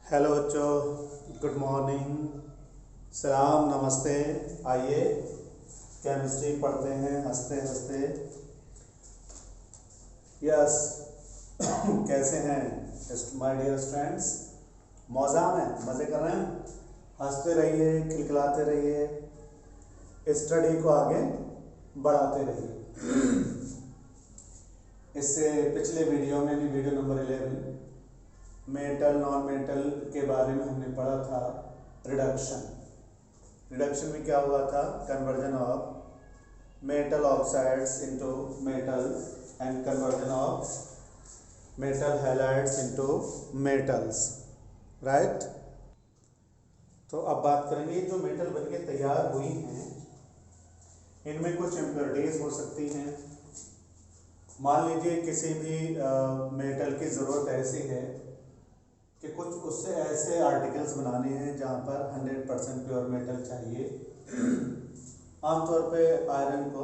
Hello बच्चों, good morning, सलाम, नमस्ते। आइए केमिस्ट्री पढ़ते हैं हंसते हंसते। यस। कैसे हैं माय डियर स्टूडेंट्स? मौजा में मज़े कर रहे हैं? हंसते रहिए, खिलखिलाते रहिए, स्टडी को आगे बढ़ाते रहिए। इससे पिछले वीडियो में भी, video number 11, metal non metal के बारे में हमने पढ़ा था। रिडक्शन रिडक्शन में क्या हुआ था? Conversion of metal oxides into metal and conversion of metal halides into metals, right. तो अब बात करेंगे जो मेटल बनके तैयार हुई हैं, इनमें कुछ इम्प्योरिटीज हो सकती हैं। मान लीजिए किसी भी मेटल की ज़रूरत ऐसी है कि कुछ उससे ऐसे आर्टिकल्स बनाने हैं जहाँ पर 100% प्योर मेटल चाहिए। आमतौर पे आयरन को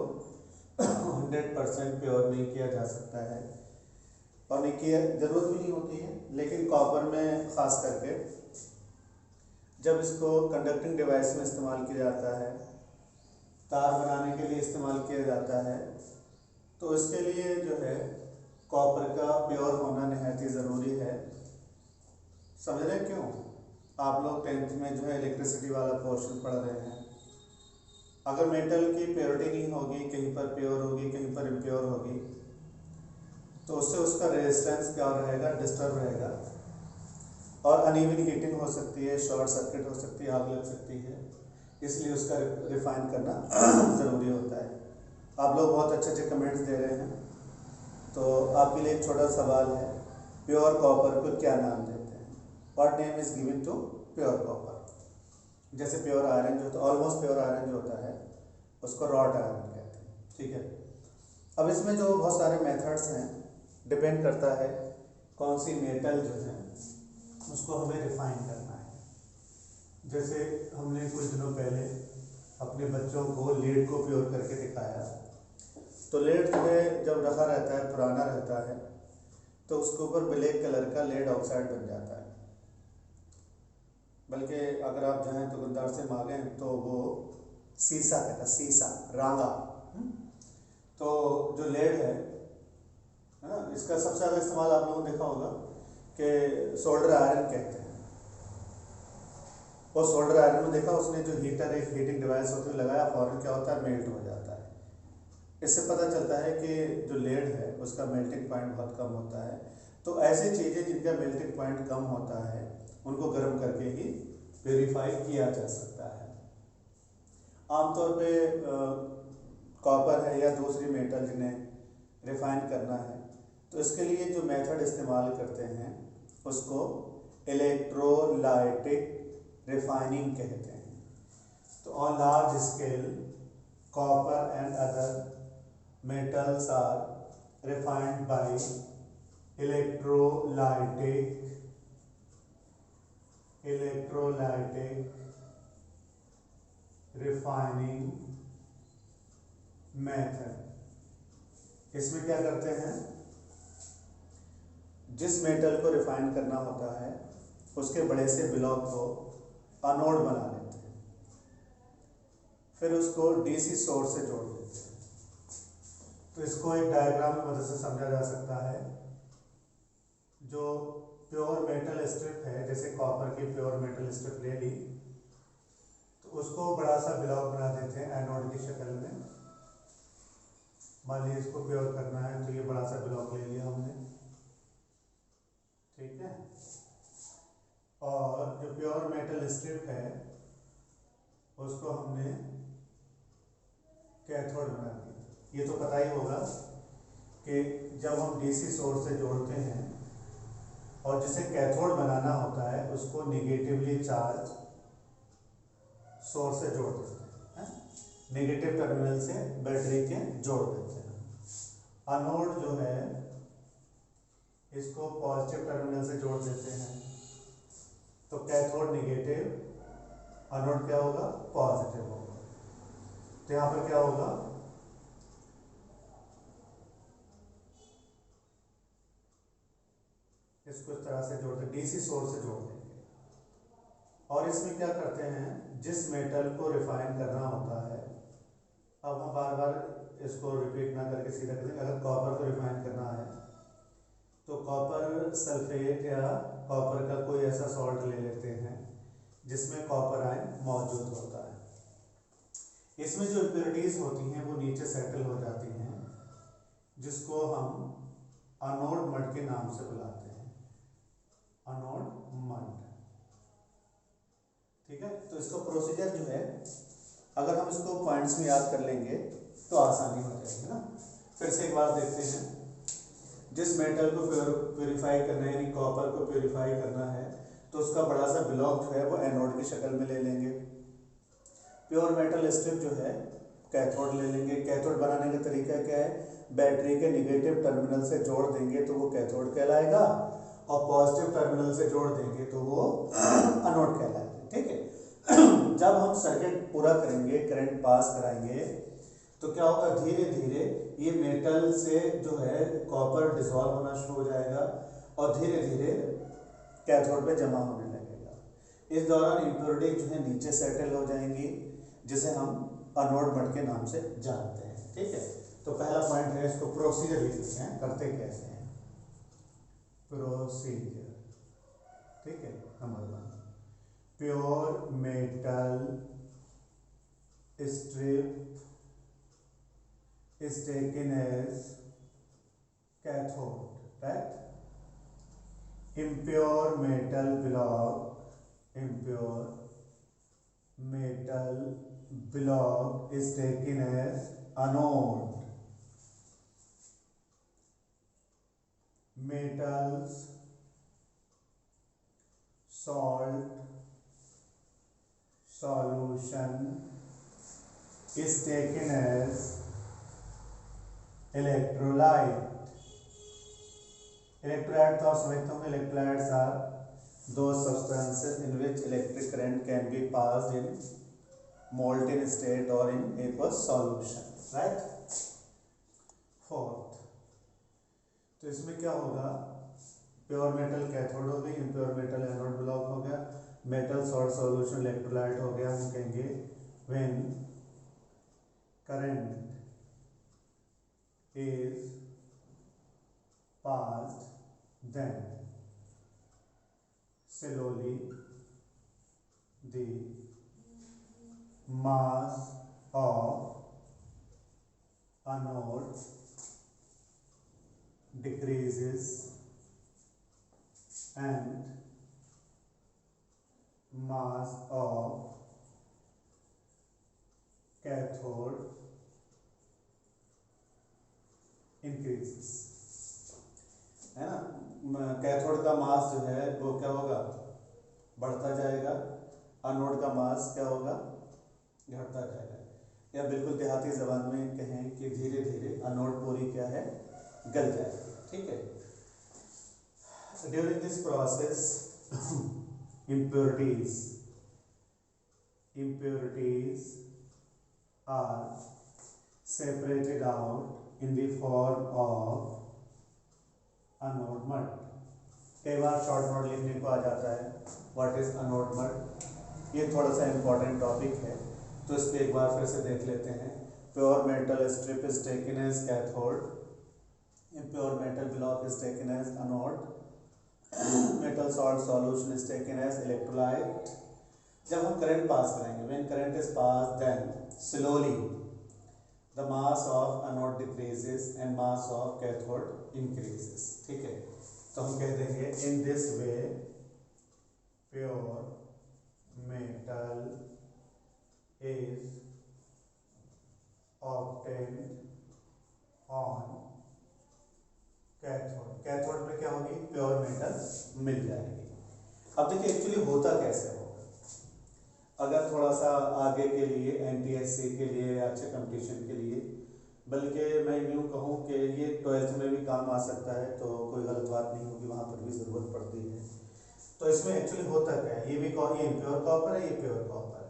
100% प्योर नहीं किया जा सकता है और नहीं किया, ज़रूरत भी नहीं होती है। लेकिन कॉपर में ख़ास करके जब इसको कंडक्टिंग डिवाइस में इस्तेमाल किया जाता है, तार बनाने के लिए इस्तेमाल किया जाता है, तो इसके लिए जो है कॉपर का प्योर होना निहायत ही ज़रूरी है। समझ रहे हैं क्यों? आप लोग 10th में जो है इलेक्ट्रिसिटी वाला पोर्शन पढ़ रहे हैं। अगर मेटल की प्योरिटी नहीं होगी, कहीं पर प्योर होगी कहीं पर इम्प्योर होगी, तो उससे उसका रेजिस्टेंस क्या रहेगा? डिस्टर्ब रहेगा और अनइवन हीटिंग हो सकती है, शॉर्ट सर्किट हो सकती है, आग लग सकती है। इसलिए उसका रिफाइन करना ज़रूरी होता है। आप लोग बहुत अच्छे अच्छे कमेंट्स दे रहे हैं, तो आपके लिए एक छोटा सवाल है, प्योर कॉपर को क्या नाम देते हैं? What name is given to pure copper? जैसे प्योर आयरन जो होता है, ऑलमोस्ट प्योर आयरन जो होता है, उसको रॉट आयरन कहते हैं, ठीक है। अब इसमें जो बहुत सारे मेथड्स हैं, डिपेंड करता है कौन सी मेटल जो है उसको हमें रिफाइन करना है। जैसे हमने कुछ दिनों पहले अपने बच्चों को लीड को प्योर करके दिखाया। तो लीड जो है जब रखा रहता है, पुराना रहता है, तो उसके ऊपर ब्लैक कलर का लेड ऑक्साइड बन जाता है। बल्कि अगर आप चाहें तो दुकानदार से मांगें तो वो सीसा कहता है, सीसा, रांगा। तो जो लेड है ना, इसका सबसे ज़्यादा इस्तेमाल आप लोगों ने देखा होगा कि सोल्डर आयरन कहते हैं। वो सोल्डर आयरन में देखा उसने जो हीटर, एक हीटिंग डिवाइस होती है, लगाया, फौरन क्या होता है? मेल्ट हो जाता है। इससे पता चलता है कि जो लेड है उसका मेल्टिंग पॉइंट बहुत कम होता है। तो ऐसी चीज़ें जिनका मेल्टिंग पॉइंट कम होता है उनको गर्म करके ही प्योरीफाई किया जा सकता है। आमतौर पे कॉपर है या दूसरी मेटल जिन्हें रिफाइन करना है, तो इसके लिए जो मेथड इस्तेमाल करते हैं उसको इलेक्ट्रोलाइटिक रिफाइनिंग कहते हैं। तो on large scale copper and other metals are refined by electrolytic refining method। इसमें क्या करते हैं? जिस मेटल को रिफाइन करना होता है उसके बड़े से ब्लॉक को अनोड बना लेते हैं, फिर उसको डीसी सोर्स से जोड़ देते हैं। तो इसको एक डायग्राम की मदद से समझा जा सकता है। जो प्योर मेटल स्ट्रिप है, जैसे कॉपर की प्योर मेटल स्ट्रिप ले ली, तो उसको बड़ा सा ब्लॉक बना देते हैं एनोड की शक्ल में। मान लीजिए इसको प्योर करना है तो ये बड़ा सा ब्लॉक ले लिया हमने, ठीक है। और जो प्योर मेटल स्ट्रिप है उसको हमने कैथोड बना दिया। ये तो पता ही होगा कि जब हम डीसी सोर्स से जोड़ते हैं और जिसे कैथोड बनाना होता है उसको निगेटिवली चार्ज सोर्स से जोड़ देते हैं, नेगेटिव टर्मिनल से बैटरी के जोड़ देते हैं। अनोड जो है इसको पॉजिटिव टर्मिनल से जोड़ देते हैं, तो कैथोड निगेटिव, अनोड क्या होगा? पॉजिटिव होगा। तो यहाँ पर क्या होगा? इसको इस तरह से जोड़ दें, डीसी सोर्स से जोड़ देंगे। और इसमें क्या करते हैं, जिस मेटल को रिफाइन करना होता है, अब हम बार बार इसको रिपीट ना करके सीधा करेंगे। अगर कॉपर को रिफाइन करना है तो कॉपर सल्फेट या कॉपर का कोई ऐसा सॉल्ट ले लेते हैं जिसमें कॉपर आयन मौजूद होता है। इसमें जो इम्प्योरिटीज होती हैं वो नीचे सेटल हो जाती हैं, जिसको हम एनोड मड के नाम से बुलाते हैं, एनोड मड। ठीक है, तो इसका प्रोसीजर जो है, अगर हम इसको पॉइंट्स में याद कर लेंगे तो आसानी हो जाएगी ना। फिर से एक बार देखते हैं, जिस मेटल को प्योरीफाई करना है, यानी कॉपर को प्योरीफाई करना है, तो उसका बड़ा सा ब्लॉक जो है वो एनोड की शक्ल में ले लेंगे। प्योर मेटल स्ट्रिप जो है कैथोड ले लेंगे। कैथोड बनाने का तरीका क्या है, बैटरी के निगेटिव टर्मिनल से जोड़ देंगे तो वो कैथोड कहलाएगा, और पॉजिटिव टर्मिनल से जोड़ देंगे तो वो एनोड कहलाएगा। ठीक है, जब हम सर्किट पूरा करेंगे, करंट पास कराएंगे, तो क्या होगा, धीरे धीरे ये मेटल से जो है कॉपर डिसॉल्व होना शुरू हो जाएगा और धीरे धीरे कैथोड पे जमा होने लगेगा। इस दौरान इम्प्योरिटी जो है नीचे सेटल हो जाएंगी, जिसे हम एनोड मड के नाम से जानते हैं। ठीक है, तो पहला पॉइंट है, इसको प्रोसीजर लिखते हैं, करते कैसे हैं, प्रोसीजर। ठीक है, number 1, pure metal strip is taken as cathode, right? Impure metal block is taken as anode. Metals salt solution is taken as electrolyte. Electrolyte तो आप समझते होंगे, electrolytes are those substances in which electric current can be passed in molten state or in aqueous solution, right? 4th, तो इसमें क्या होगा, pure metal cathode हो गई, इम्प्योर मेटल एनोड ब्लॉक हो गया, मेटल सॉल्ट सॉल्यूशन इलेक्ट्रोलाइट हो गया। हम कहेंगे when current is passed, then slowly the mass of anode decreases and mass of cathode increases, है ना। कैथोड का मास जो है वो क्या होगा, बढ़ता जाएगा, एनोड का मास क्या होगा, घटता जाएगा। या बिल्कुल देहाती जबान में कहें कि धीरे धीरे एनोड पूरी क्या है, गल जाएगी। ठीक है, during this process impurities are separated out in the form of anode mud. कई बार शॉर्ट नोट लिखने को आ जाता है, व्हाट इज एनोड मड। ये थोड़ा सा इम्पोर्टेंट टॉपिक है, तो इस पर एक बार फिर से देख लेते हैं। Pure metal strip is taken as cathode, impure metal block is taken as anode, metal salt solution is taken as electrolyte. जब हम करंट पास करेंगे, when current is passed, then slowly the mass of anode decreases and mass of cathode increases. ठीक है, तो हम कह देंगे in this way pure metal is obtained on cathode. Cathode में क्या होगी, प्योर मेटल मिल जाएगी। अब देखिए एक्चुअली होता कैसे होगा। अगर थोड़ा सा आगे के लिए एनटीएससी के लिए या अच्छे कंपटीशन के लिए, बल्कि मैं यूँ कहूँ कि ये 12th में भी काम आ सकता है, तो कोई गलत बात नहीं होगी, वहाँ पर भी ज़रूरत पड़ती है। तो इसमें एक्चुअली होता क्या है, ये इम्प्योर कॉपर है, ये प्योर कॉपर है,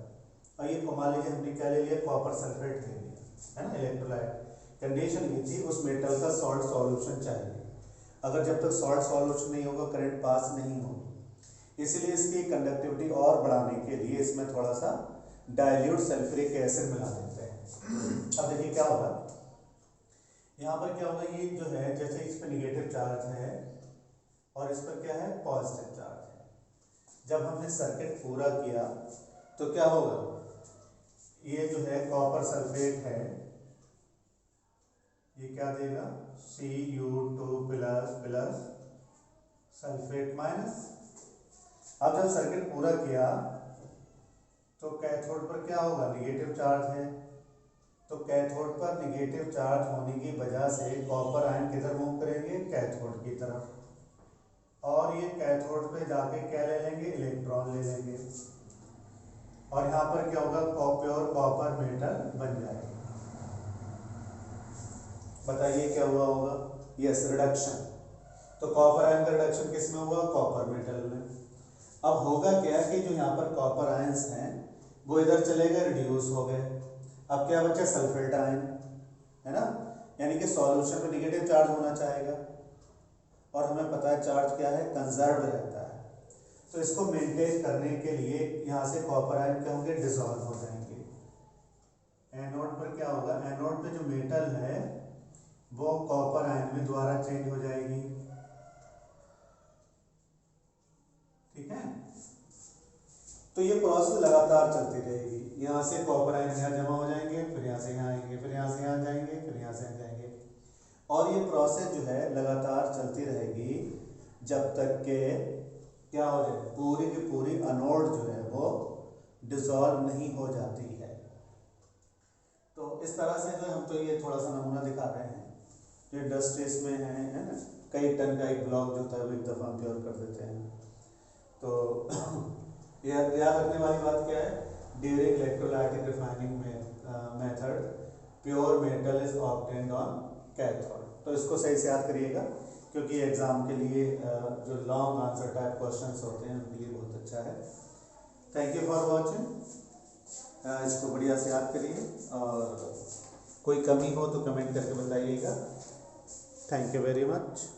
और ये मान लीजिए हमने क्या ले लिया, कॉपर सल्फेट ले लिया, है ना, इलेक्ट्रोलाइट। कंडीशन ये थी, उस मेटल का सॉल्ट सॉल्यूशन चाहिए। अगर जब तक सॉल्ट सॉल्यूशन नहीं होगा, करंट पास नहीं होगी। इसीलिए इसकी कंडक्टिविटी और बढ़ाने के लिए इसमें थोड़ा सा डाइल्यूट सल्फ्यूरिक एसिड मिला देते हैं। अब देखिए क्या होगा, यहाँ पर क्या होगा, ये जो है जैसे इस पर निगेटिव चार्ज है और इस पर क्या है पॉजिटिव चार्ज है। जब हमने सर्किट पूरा किया तो क्या होगा, ये जो है कॉपर सल्फेट है, ये क्या देगा Cu2 प्लस सल्फेट माइनस। अब जब सर्किट पूरा किया तो कैथोड पर क्या होगा, निगेटिव चार्ज है, तो कैथोड पर निगेटिव चार्ज होने की वजह से कॉपर आयन किधर मूव करेंगे, कैथोड की तरफ, और ये कैथोड पे जाके क्या ले लेंगे, इलेक्ट्रॉन ले लेंगे, और यहाँ पर क्या होगा, प्योर कॉपर मेटल बन जाएगा। बताइए क्या हुआ होगा, यस रिडक्शन। तो कॉपर आयन का रिडक्शन किस में हुआ, कॉपर मेटल में। अब होगा क्या कि जो यहाँ पर कॉपर आयंस हैं वो इधर चले गए, रिड्यूस हो गए। अब क्या बचा, सल्फेट आयन, है ना, यानी कि सॉल्यूशन पे निगेटिव चार्ज होना चाहेगा, और हमें पता है चार्ज क्या है, कंजर्व रहता है। तो इसको मेंटेन करने के लिए यहाँ से कॉपर आयन क्या होंगे, डिसॉल्व हो जाएंगे। एनोड पर क्या होगा, एनोड पे जो मेटल है वो कॉपर आयन में द्वारा चेंज हो जाएगी, ठीक है। तो ये प्रोसेस लगातार चलती रहेगी, यहाँ से कॉपर आयन यहाँ जमा हो जाएंगे, फिर यहाँ से यहाँ आएंगे, फिर यहाँ से यहाँ जाएंगे, फिर यहाँ से यहाँ जाएंगे, और ये प्रोसेस जो है लगातार चलती रहेगी जब तक के क्या हो जाए, पूरी की पूरी एनोड जो है वो डिसॉल्व नहीं हो जाती है। तो इस तरह से जो हम तो ये थोड़ा सा नमूना दिखा रहे हैं, जो इंडस्ट्रीज में है ना, कई टन का एक ब्लॉक जो होता है वो एक दफ़ा प्योर कर देते हैं। तो याद रखने वाली बात क्या है, during electrolytic refining method pure metal is obtained on cathode. तो इसको सही से याद करिएगा, क्योंकि एग्जाम के लिए जो लॉन्ग आंसर टाइप क्वेश्चंस होते हैं उनके लिए बहुत अच्छा है। थैंक यू फॉर वॉचिंग, इसको बढ़िया से याद करिए, और कोई कमी हो तो कमेंट करके बताइएगा। Thank you very much.